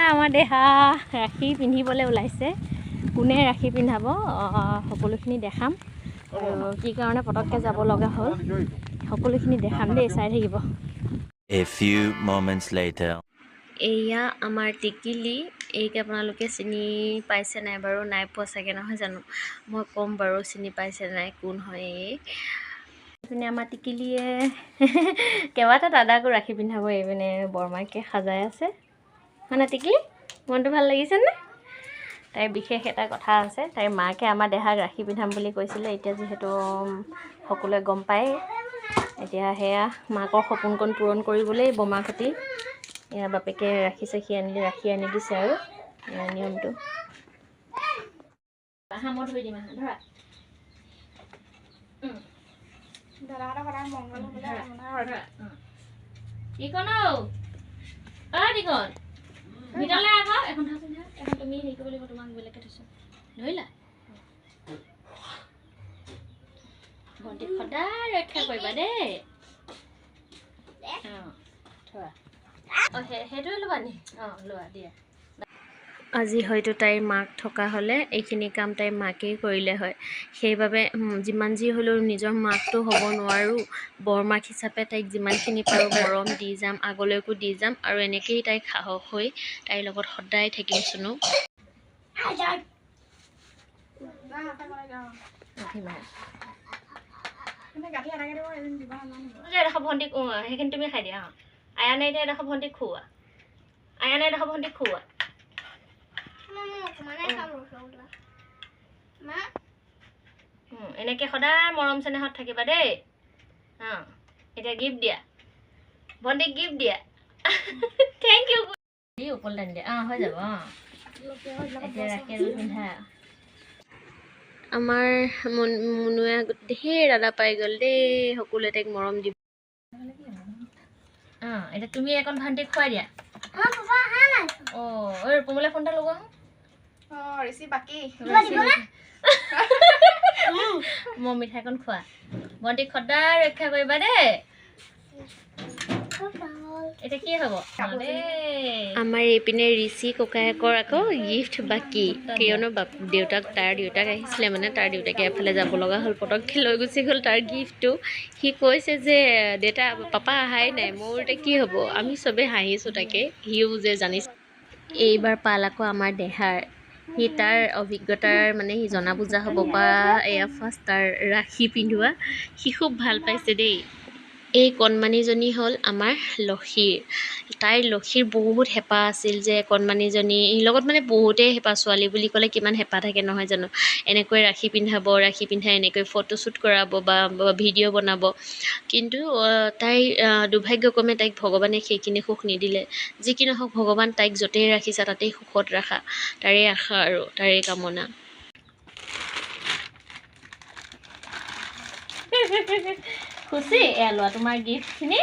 আমাৰ দেহা ৰাখি পিন্ধিবলৈ ওলাইছে কোনে ৰাখি পিন্ধাব সকলোখিনি দেখাম আৰু কি কাৰণে পটককৈ যাব লগা হ'ল সকলোখিনি দেখাম দেই চাই থাকিব A few moments later এয়া আমাৰ টিকিলি এইক আপোনালোকে চিনি পাইছে নাই বাৰু নাই পোৱা চাগে নহয় জানো মই ক'ম বাৰু চিনি পাইছে নাই কোন হয় এইপিনে আমাৰ টিকিলিয়ে কেইবাটা দাদাকো ৰাখি পিন্ধাব এইপিনে বৰমাকে সাজাই আছে মানে টিকিলি মনটো ভাল লাগিছেনে তাইৰ বিশেষ এটা কথা আছে তাইৰ মাকে আমাৰ দেহাক ৰাখি পিন্ধাম বুলি কৈছিলে এতিয়া যিহেতু সকলোৱে গম পায় এতিয়া সেয়া মাকৰ সপোনকণ পূৰণ কৰিবলৈ বোমাকতি এয়া বাপেকে ৰাখি আনি দিছে আৰু নিয়মটো মই ধৰি দিম ধৰা দাদাহঁতৰ সদায় মংগল হ'বলৈ কি কনো দিকন ভিতৰলৈ আকৌ এখন তুমি হেৰি কৰিব লাগিব তোমাক বেলেগকৈ থৈছোঁ ধৰিলা ভণ্টিক সদায় ৰক্ষা কৰিবা দেই থোৱা সেইটোৱে ল'বা নি লোৱা দিয়া আজি হয়তো তাইৰ মাক থকা হ'লে এইখিনি কাম তাইৰ মাকেই কৰিলে হয় সেইবাবে যিমান যি হ'লেও নিজৰ মাকটো হ'ব নোৱাৰোঁ বৰমাক হিচাপে তাইক যিমানখিনি পাৰোঁ মৰম দি যাম আগলৈকো দি যাম আৰু এনেকৈয়ে তাইক সাহস হৈ তাইৰ লগত সদায় থাকিম চুনো ভণ্টিক সেইখিনি তুমি খাই দিয়া আয়া নাই এতিয়া এডোখৰ ভণ্টিক খুওৱা আয়া নাই এডোখৰ ভণ্টিক খুওৱা এনেকৈ সদায় মৰম চেনেহত থাকিবা দেই এতিয়া গিফ্ট দিয়া ভণ্টিক গিফ্ট দিয়া থেংক ইউ ওপৰলৈ টানি দিয়া হৈ যাব এতিয়া ৰাখি পিন্ধা আমাৰ মুনুৱে ধেৰ দাদা পাই গ'ল দেই সকলোৱে তাইক মৰম দিব এতিয়া তুমি এখন ভণ্টিক খুৱাই দিয়া ৰূপমলৈ ফোন এটা লগোৱা মই মিঠাইকণ খোৱা ভণ্টিক সদায় ৰক্ষা কৰিবা দেই এতিয়া কি হ'ব আমাৰ এইপিনে ঋষি ককায়েকৰ আকৌ গিফ্ট বাকী কিয়নো তাৰ দেউতাক আহিছিলে মানে তাৰ দেউতাকে এফালে যাব লগা হ'ল পটককৈ লৈ গুচি গ'ল তাৰ গিফ্টটো সি কৈছে যে দেউতা পাপা অহাই নাই মোৰ এতিয়া কি হ'ব আমি চবেই হাঁহিছোঁ তাকে সিও যে জানিছে এইবাৰ পাল আকৌ আমাৰ দেহাৰ সি তাৰ অভিজ্ঞতাৰ মানে সি জনা বুজা হ'ব পৰা এয়া ফাৰ্ষ্ট তাৰ ৰাখি পিন্ধোৱা সি খুব ভাল পাইছে দেই এই কণমানিজনী হ'ল আমাৰ লক্ষীৰ তাইৰ লক্ষীৰ বহুত হেঁপাহ আছিল যে কণমানিজনীৰ লগত মানে বহুতেই হেঁপাহ ছোৱালী বুলি ক'লে কিমান হেঁপাহ থাকে নহয় জানো এনেকৈ ৰাখি পিন্ধাই এনেকৈ ফটোশ্বুট কৰাব বা ভিডিঅ' বনাব কিন্তু তাইৰ দুৰ্ভাগ্যক্ৰমে তাইক ভগৱানে সেইখিনি সুখ নিদিলে যি কি নহওক ভগৱান তাইক য'তেই ৰাখিছা তাতেই সুখত ৰাখা তাৰে আশা আৰু তাৰে কামনা খুচি এয়া লোৱা তোমাৰ গিফ্টখিনি